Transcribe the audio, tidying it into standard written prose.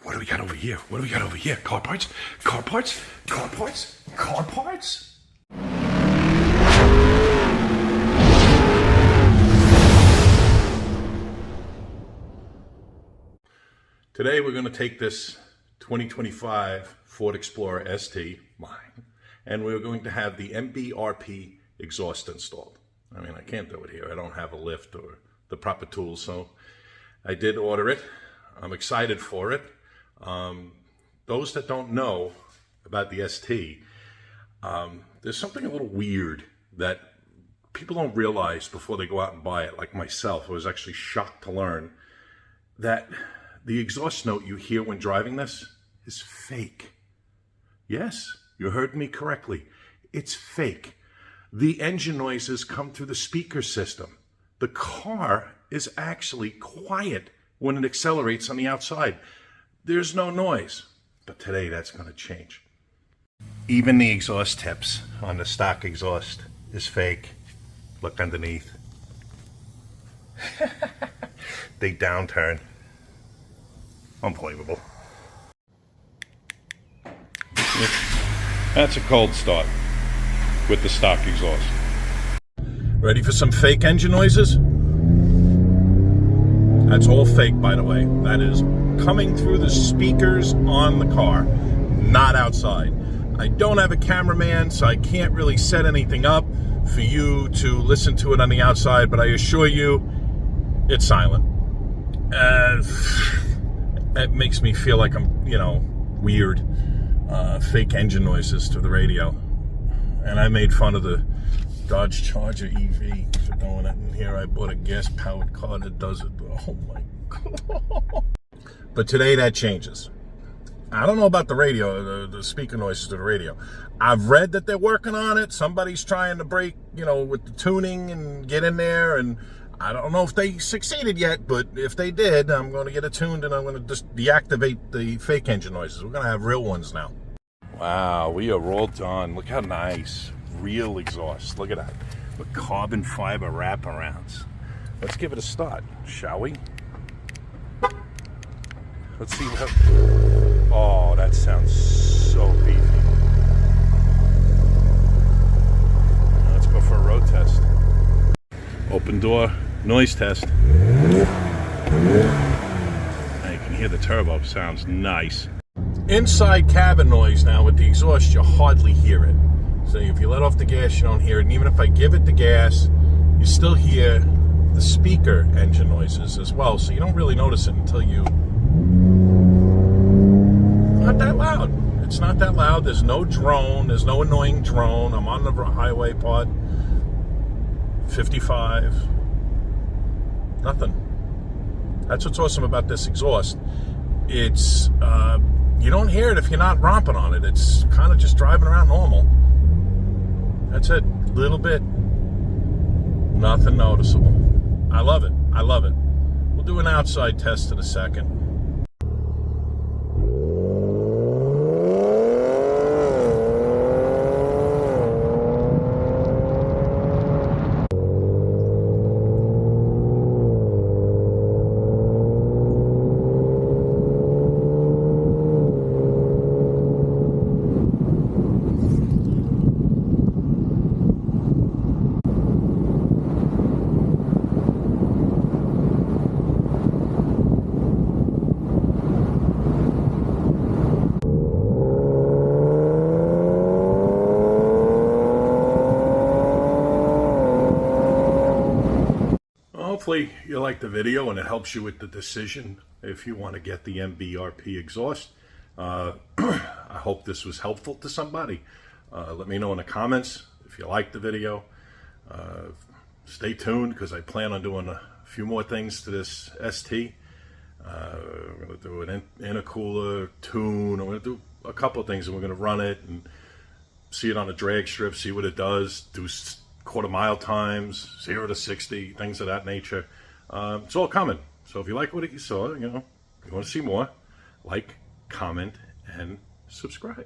What do we got over here? What do we got over here? Car parts? Car parts? Car parts? Car parts? Today we're going to take this 2025 Ford Explorer ST, mine, and we're going to have the MBRP exhaust installed. I mean, I can't do it here. I don't have a lift or the proper tools, so I did order it. I'm excited for it. Those that don't know about the ST, there's something a little weird that people don't realize before they go out and buy it, like myself. I was actually shocked to learn that the exhaust note you hear when driving this is fake. Yes, you heard me correctly. It's fake. The engine noises come through the speaker system. The car is actually quiet when it accelerates on the outside. There's no noise. But today that's going to change. Even the exhaust tips on the stock exhaust is fake. Look underneath. They downturn. Unbelievable. That's a cold start with the stock exhaust. Ready for some fake engine noises? That's all fake, by the way. That is coming through the speakers on the car, not outside. I don't have a cameraman, so I can't really set anything up for you to listen to it on the outside, but I assure you, it's silent. It makes me feel like I'm, weird. Fake engine noises to the radio. And I made fun of the Dodge Charger EV for doing it. And here I bought a gas-powered car that does it. Oh my God. But today that changes. I don't know about the radio, the speaker noises to the radio. I've read that they're working on it. Somebody's trying to break, with the tuning and get in there. And I don't know if they succeeded yet, but if they did, I'm going to get it tuned and I'm going to just deactivate the fake engine noises. We're going to have real ones now. Wow, we are all done. Look how nice. Real exhaust. Look at that. With carbon fiber wraparounds. Let's give it a start, shall we? Let's see what... Oh, that sounds so beefy. Let's go for a road test. Open door noise test. Now you can hear the turbo. Sounds nice. Inside cabin noise now with the exhaust, you hardly hear it. So if you let off the gas, you don't hear it. And even if I give it the gas, you still hear the speaker engine noises as well. So you don't really notice it until you... Not that loud. It's not that loud. There's no drone. There's no annoying drone. I'm on the highway part. 55. Nothing. That's what's awesome about this exhaust. It's, you don't hear it if you're not romping on it. It's kind of just driving around normal. That's it. Little bit. Nothing noticeable. I love it. I love it. We'll do an outside test in a second. Hopefully you like the video and it helps you with the decision if you want to get the MBRP exhaust. I hope this was helpful to somebody. Let me know in the comments if you liked the video. Stay tuned because I plan on doing a few more things to this ST. We're going to do an intercooler tune. I'm going to do a couple of things and we're going to run it and see it on a drag strip, see what it does, do quarter-mile times, 0 to 60, things of that nature. It's all coming. So if you like what you saw, you want to see more, like, comment, and subscribe.